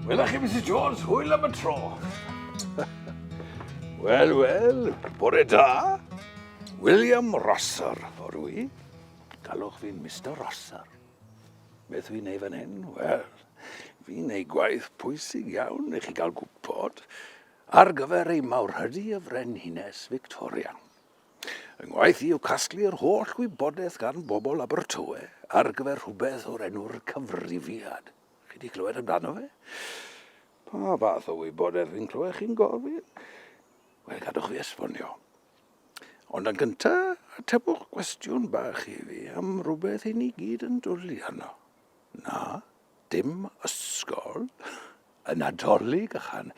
Welach chi, Mrs Jones, hwyl am y tro. Wel, bore da. William Rosser, o'r wi. Galwch fi'n Mr Rosser. Beth fi'n neud fan hyn? Wel, fi'n neud gwaith pwysig iawn i chi gael gwybod ar gyfer ei mawrhydi y Frenhines Fictoria. Yng ngwaith i yw casglu'r holl wybodaeth gan bobl Abertawe ar gyfer rhywbeth o'r enw'r Cyfrifiad. Chi wedi clywed amdano fe? Pa fath o wybodaeth fi'n clywed chi'n gofyn? Wel, gadwch fi esbonio. Ond yn gyntaf, atebwch cwestiwn bach i fi am rhywbeth i ni gyd yn dwlu arno. Na, dim ysgol, y Nadolig ychan.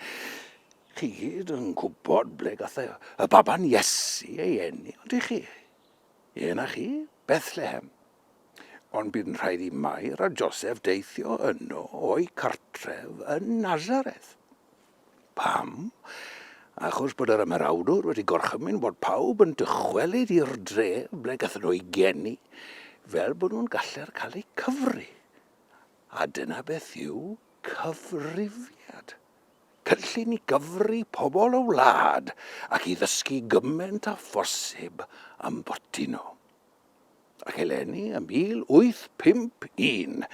Chi gyd yn gwybod ble gath y baban Iesu ei eni, ond i chi? Ie na chi, Bethlehem. Ond bydd yn rhaid i Mair a Joseph deithio yno o'i cartref yn Nazareth. Pam? Achos bod yr ymerawdwr wedi gorchymyn bod pawb yn dychwelyd i'r dref ble gathen nhw ei geni, fel bod nhw'n gallu'r cael eu cyfri. A dyna beth yw Cyfrifiad. Cynllun i gyfri pobl o wlad ac i ddysgu gymaint a phosib am boti nhw. Ac eleni ym 1851,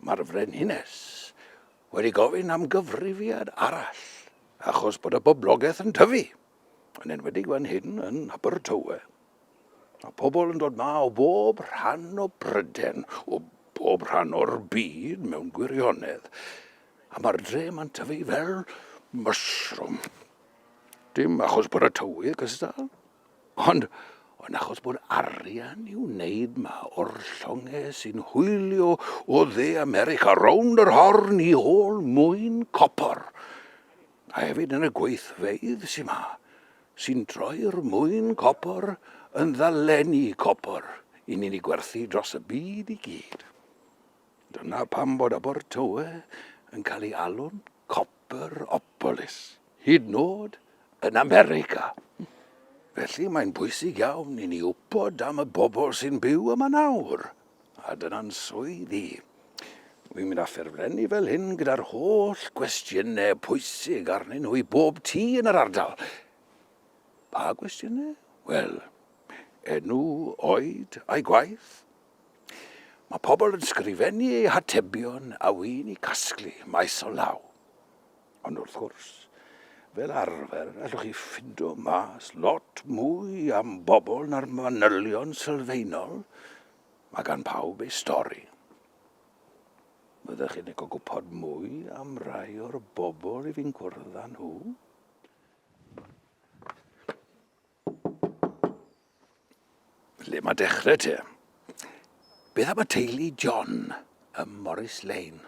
mae'r Frenhines wedi gofyn am gyfrifiad arall, achos bod y boblogaeth yn tyfu, yn enwedig fan hyn yn Abertawe. Mae pobl yn dod ma o bob rhan o Bryden, o bob rhan o'r byd mewn gwirionedd, a mae'r dre ma'n tyfu fel mushroom. Dim achos bod y tywydd cystal, ond achos bod arian i'w wneud ma o'r llongau sy'n hwylio o dde America rownd yr horn i ôl mwyn copor. A hefyd yn y gweithfeydd sy'n ma, sy'n troi'r mwyn copor yn ddaleni copor i ni'n ei gwerthu dros y byd i gyd. Dyna pam bod Abertawe yn cael ei alw'n Copperopolis, hyd nod yn America. Felly mae'n bwysig iawn i ni wybod am y bobl sy'n byw yma nawr. A dyna'n swydd i. Wi'n mynd a ffurflenni fel hyn gyda'r holl gwestiynau pwysig arnyn nhw i bob tŷ yn yr ardal. Pa gwestiynau? Wel, enw, oed a'i gwaith. Mae pobl yn sgrifennu eu hatebion a wy'n i casglu maes o law. Ond wrth gwrs, fel arfer, allwch chi ffindo mas lot mwy am bobl na'r manylion sylfaenol. Mae gan pawb ei stori. Byddech chi'n ego gwybod mwy am rai o'r bobl i fi'n cwrdd â nhw? Le mae dechrau te? Beth am y teulu John ym Morris Lane?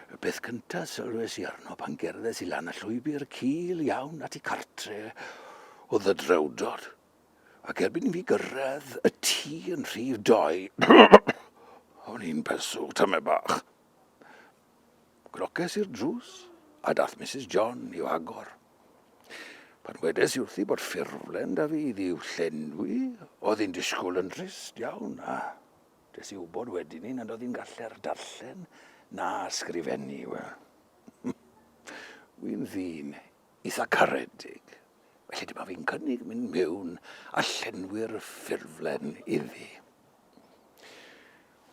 Y beth cyntaf sylwes i arno pan gerddes i lan y llwybr cul iawn at ei cartre oedd y drewdod. Ac erbyn i fi gyrraedd y tŷ yn rhif 2, o'n i'n peswl tyme bach. Groces i'r drws a dath Mrs John i'w agor. Pan wedes i wrthi bod ffurflen da fi ddiw llenwi, oedd hi'n disgwyl yn drist iawn, a des i wybod wedyn ni nad oedd hi'n gallu'r darllen na ysgrifennu. Wel, wy'n ddyn eitha caredig, felly dyma fi'n cynnig mynd mewn a llenwi'r ffurflen iddi.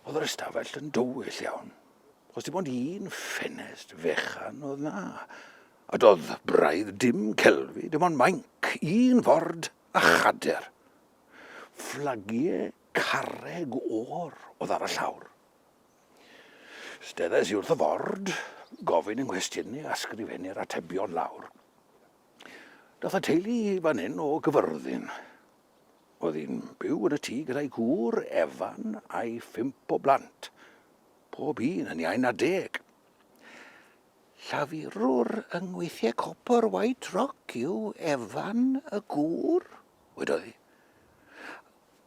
Oedd yr ystafell yn dywyll iawn, os dim ond un ffenest fechan oedd na, a doedd braidd dim celfi, dim ond mainc, un ford a chader. Fflagiau carreg o'r oedd ar y llawr. Steddais i wrth y ford, gofyn yng nghwestiynu a sgrifennu'r atebion lawr. Dath y teulu fan hyn o Gyfyrddin. Oedd hi'n byw yn y tŷ gyda'i gŵr Efan a'i 5 o blant. Pob un yn iau na 10. Llafurwr yng ngweithiau copor White Rock yw Efan y gŵr, wedodd hi.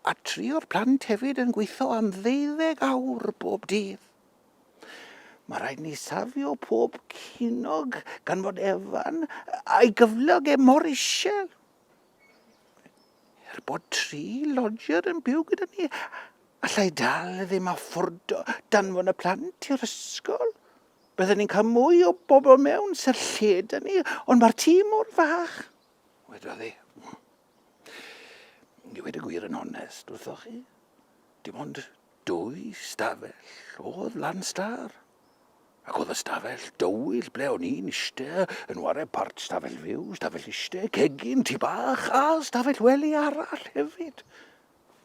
A 3 o'r plant hefyd yn gweithio am 12 awr bob dydd. Mae rhaid ni safio pob cinog gan fod Efan a'i gyflog mor isel. Bod 3 lodger yn byw gyda ni, allai dal ddim a ffwrdo danfon y plant i'r ysgol. Byddwn ni'n cael mwy o bobl mewn sy'r lled ni, ond mae'r tîm mor fach. Wedodd hi. I wedi gwir yn onest wrthoch chi. Dim ond 2 stafell oedd lan star. Ac oedd y stafell dywyll ble o'n i'n eistedd yn ware part stafell fyw, stafell eistedd, cegin, tŷ bach a stafell wely arall hefyd.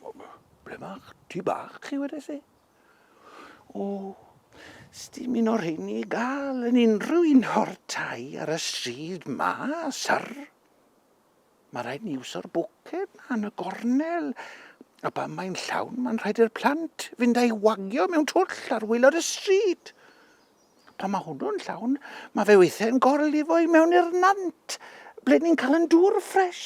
Ble mae'ch tŷ bach chi wedes i? O, sdim un o'r hyn i gael yn unrhyw un o'r tai ar y stryd ma, syr. Mae rhaid ni wso'r bwced yn y gornel. A pan mae'n llawn, mae'n rhaid i'r plant fynd a'i wagio mewn twll ar waelod y stryd. Pan mae hwnnw'n llawn, mae fe weithiau'n gorlifo i mewn i'r nant, ble ni'n cael yn dŵr ffres.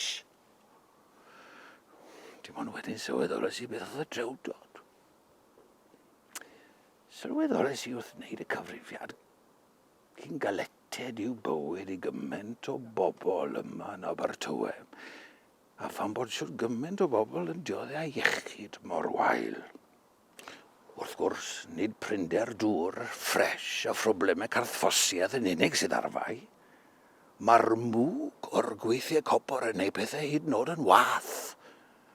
Dim ond wedyn sylweddolais i beth oedd y drewdod. Sylweddolais i wrth wneud y cyfrifiad, cyn galeted i'w bywyd i gymaint o bobl yma yn Abertawe, a phan bod siwr gymaint o bobl yn dioddau iechyd mor wael. Wrth gwrs, nid prinder dŵr, ffres a phroblemau carthffosiaeth yn unig sydd ar fai. Mae'r mwg o'r gweithiau copor yn ei pethau hyd yn oed yn wath.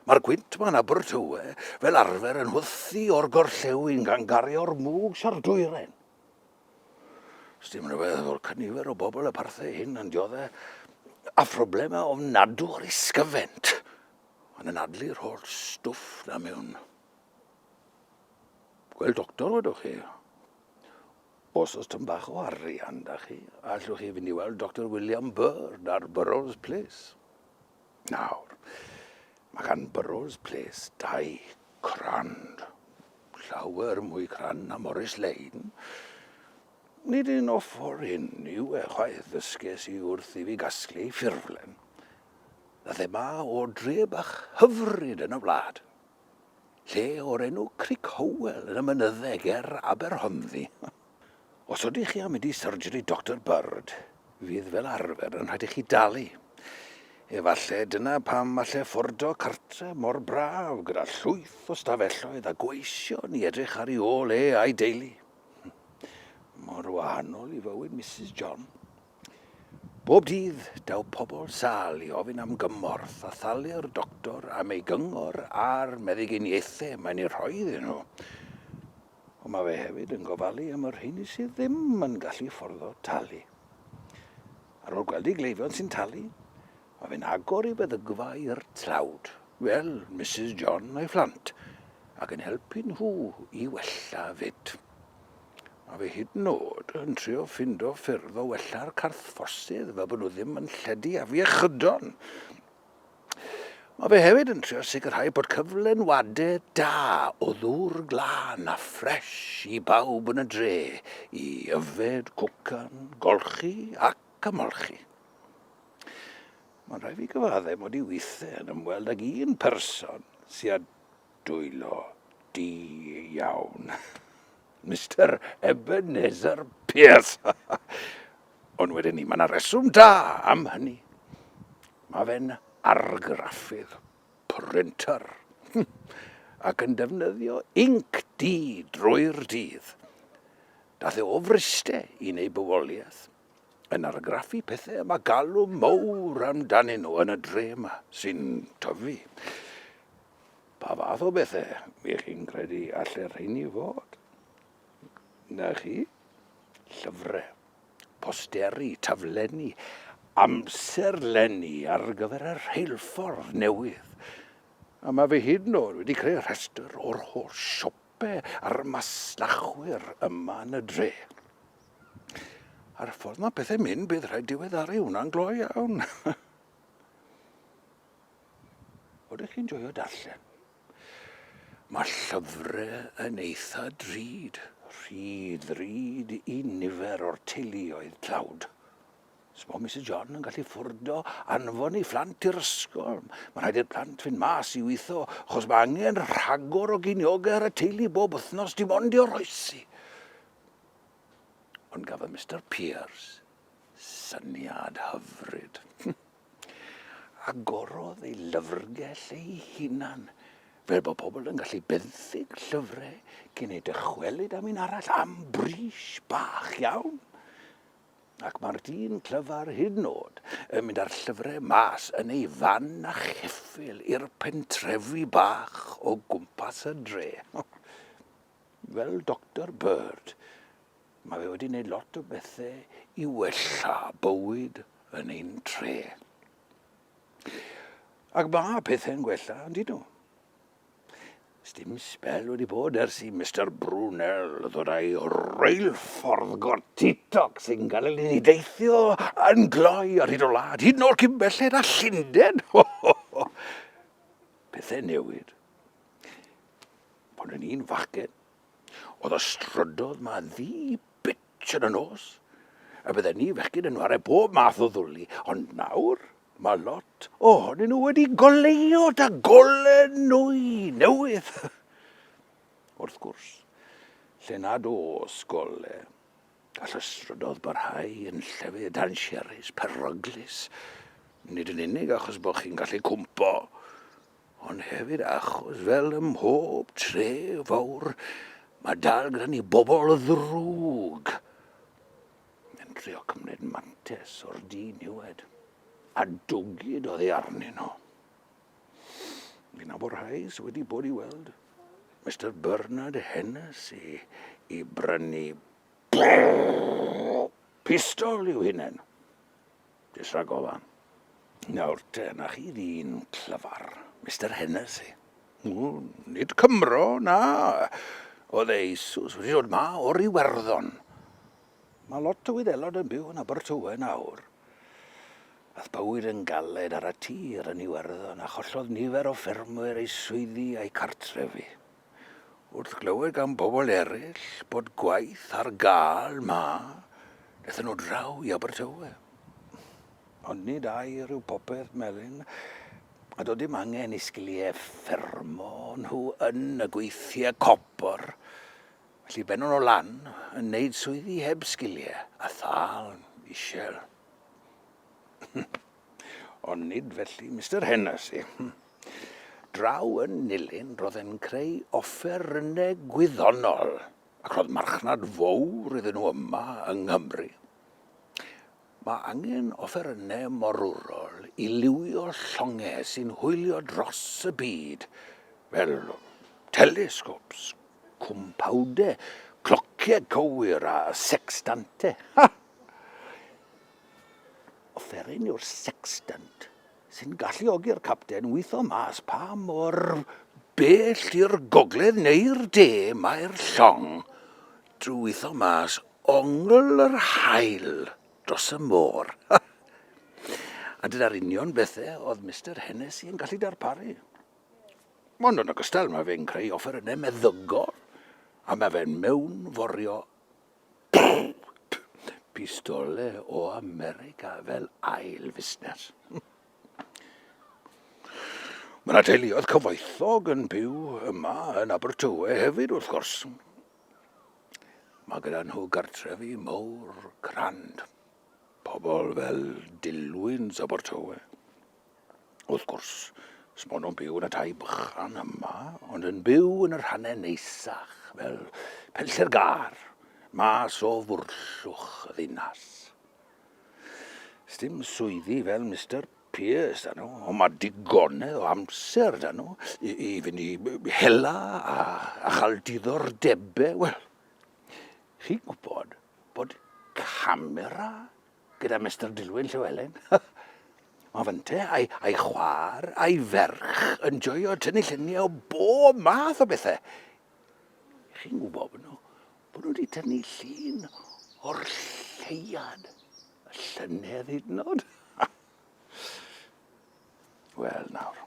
Mae'r gwynt ma'n Abertawe fel arfer yn hwthu o'r gorllewin gan gario'r mwg siardwyren. Sdim rhywbeth o'r cynifer o bobl y parthau hyn yn dioddau a phroblemau ofnadw o'r ysgyfent. Mae'n anadlu'r holl stwff na mewn. Gweld doctor wedwch chi. Os tyn bach o arian da chi, allwch chi fynd i weld Dr William Bird ar Burrows Place. Nawr, mae gan Burrows Place 2 crand. Llawer mwy crand na Morris Lane. Nid un off o'r hyn yw chwaith ddysges i wrth i fi gasglu ffurflen. Ddath e ma o dre bach hyfryd yn y wlad. Lle o'r enw Cric Howell yn y mynyddau ger Aberhonddu. Os ydych chi am mynd i surgery Dr Bird, fydd fel arfer yn rhaid i chi dalu. Efallai dyna pam allai ffordd o cartre mor braf gyda llwyth o stafelloedd a gweision i edrych ar ei ôl a'i deulu. Mor wahanol i fywyd Mrs John. Bob dydd daw pobl sal i ofyn am gymorth a thalu'r doctor am ei gyngor a'r meddyginiaethau mae'n ei rhoi iddyn nhw. Ond mae fe hefyd yn gofalu am yr hyn sydd ddim yn gallu fforddo talu. Ar ôl gweld ei gleifion sy'n talu, mae fe'n agor i feddygfa i'r tlawd, fel Mrs John a'i phlant, ac yn helpu nhw i wella fyd. Mae fe hyd yn oed yn trio ffindo ffyrdd o wella'r carthffosydd fel bod nhw ddim yn lledu a fi ychydon. Mae fe hefyd yn trio sicrhau bod cyflenwadau da o ddŵr glân a ffres i bawb yn y dre i yfed, cwcan, golchi ac ymolchi. Mae'n rhaid fi gyfaddau mod i weithiau yn ymweld ag un person sy'n â dwylo di iawn. Mr Ebenezer Pierce. Ond wedyn ni, mae yna reswm da am hynny. Mae fe'n argraffydd, printer, ac yn defnyddio inc di drwy'r dydd. Dath e o fristau i wneud bywoliaeth, yn argraffu pethau mae galw mawr amdanyn nhw yn y dre yma sy'n tyfu. Pa fath o bethau mi chi'n credu allai rheini fod? Na chi, llyfrau, posteri, taflenni, amserlenni ar gyfer y rheilffordd newydd. A mae fe hyd yn oed wedi creu rhestr o'r holl siopau a'r masnachwyr yma yn y dre. A'r ffordd mae pethau mynd, bydd rhaid diweddaru hwnna'n glo iawn. Oeddech chi'n joio darllen? Mae llyfrau yn eitha drud. Rhyd i nifer o'r teuluoedd tlawd. Sbo Mrs John yn gallu ffwrdo anfon ei phlant i'r ysgol. Mae'n rhaid i'r plant fynd mas i weithio, achos mae angen rhagor o giniogau ar y teulu bob wythnos dim ond i oroesi. Ond gafodd Mr Pierce syniad hyfryd. Agorodd ei lyfrgell ei hunan Fel bod pobl yn gallu benthyg llyfrau cyn ei dychwelyd am un arall am bris bach iawn. Ac mae'r dyn clyfar hyd yn oed yn mynd ar llyfrau mas yn ei fan a cheffyl i'r pentrefi bach o gwmpas y dre. Fel Dr Bird, mae fe wedi gwneud lot o bethau i wella bywyd yn ein tre. Ac mae pethau'n gwella, yn dyn nhw. Sdim sbel wedi bod ers i Mr Brunel ddod â'i reilffordd gortitog sy'n cael ei deithio yn gloi ar hyd o wlad, hyd yn o'r cymbelled a Llundain. Pethau newid. Ond yn un fachgen, oedd y strydodd ma ddi bitch yn y nos, a bydden ni fechgyn yn ware bob math o ddwli, ond nawr mae lot ohonyn nhw wedi goleuo da golau nwy newydd. Wrth gwrs, lle nad oes golau, gall ystrydodd barhau yn llefydd ansierus, peryglus, nid yn unig achos bod chi'n gallu cwmpo, ond hefyd achos fel ym mhob tre fawr, mae dal gyda ni bobl ddrwg yn trio cymryd mantes o'r dyn niwed. A dwgyd oedd ei arnyn nhw. Fi'n nabod rhai sydd wedi bod i weld Mr Bernard Hennessy i brynu pistol i'w hunain. Jyst rhag ofan. Nawr te, na chi ddyn clyfar, Mr Hennessy. Nid Cymro, na. Oedd eisws wedi dod ma o'r Iwerddon. Mae lot o Wyddelod yn byw yn Abertawe nawr. Ath bywyd yn galed ar y tir yn Iwerddon a chollodd nifer o ffermwyr eu swyddi a'i cartrefi. Wrth glywed gan bobl eraill bod gwaith ar gael ma, daethon nhw draw i Abertawe. Ond nid air yw popeth melyn, a dod dim angen i sgiliau ffermo nhw yn y gweithiau copor. Felly bennon o lan yn neud swyddi heb sgiliau, a thal isel. Ond nid felly Mr Hennessy. Draw yn Nilyn roedd e'n creu offerynnau gwyddonol ac roedd marchnad fawr iddyn nhw yma yng Nghymru. Mae angen offerynnau morwrol i liwio llongau sy'n hwylio dros y byd fel telescopes, cwmpawdau, clociau cywir a sextantau. Offeryn yw'r sextant sy'n galluogi'r capten weithio mas pa mor bell i'r gogledd neu'r de mae'r llong drwy weithio mas ongl yr haul dros y môr. A dyna'r union bethau oedd Mr Hennessy yn gallu darparu. Ond yn ogystal mae fe'n creu offerynnau meddygol a mae fe'n mewnforio pistolau o America fel ail fusnes. Mae yna teuluoedd cyfoethog yn byw yma yn Abertawe hefyd wrth gwrs. Mae gyda nhw gartrefi mawr crand. Pobl fel Dilynwch Abertawe. Wrth gwrs, sbon nhw'n byw yn y tai bychan yma, ond yn byw yn y rhannau neisach fel Pelltir Gar, mas o fwrllwch y ddinas. Sdim swyddi fel Mr Pierce da nhw, ond mae digonedd o amser da nhw i fynd i hela a chael diddordebau. Wel, chi'n gwybod bod camera gyda Mr Dilwyn Llywelyn? Mae fynte a'i chwaer a'i ferch yn joio tynnu lluniau o bob math o bethau. Chi'n gwybod bod nhw wedi tynnu llun o'r lleiad, y llynedd hyd yn oed. Wel nawr,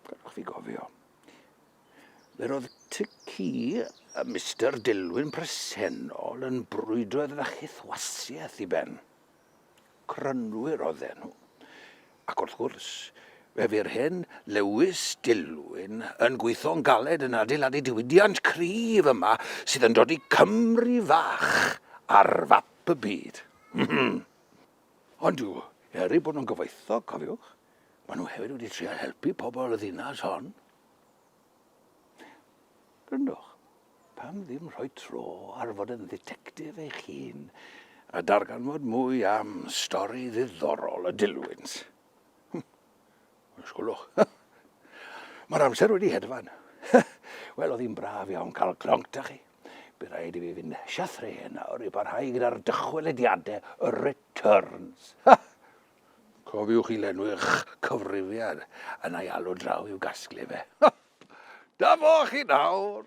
gadwch fi gofio. Fe roedd tyci y Mr Dilwyn presennol yn brwydro iddo chythwasiaeth i ben. Crynwyr oedd nhw. Ac wrth gwrs, fe fy'r hyn Lewis Dilwyn yn gweithio'n galed yn adeiladu diwydiant cryf yma sydd yn dod i Cymru fach ar fap y byd. Ond dw, eri bod nhw'n gyfoethog, cofiwch, maen nhw hefyd wedi trio helpu pobl y ddinas hon. Dilynwch, pam ddim rhoi tro ar fod yn ddetectif eich hun a darganfod mwy am stori ddiddorol y dilwyns. Ysgwlwch. Mae'r amser wedi hedfan. Wel, oedd hi'n braf iawn cael clonc da chi. Bydd rhaid i fi fynd siathre nawr i barhau gyda'r dychwelediadau y returns. Cofiwch i lenwi'ch cyfrifiad yn ei alw draw i'w gasglu fe. Da fo chi nawr!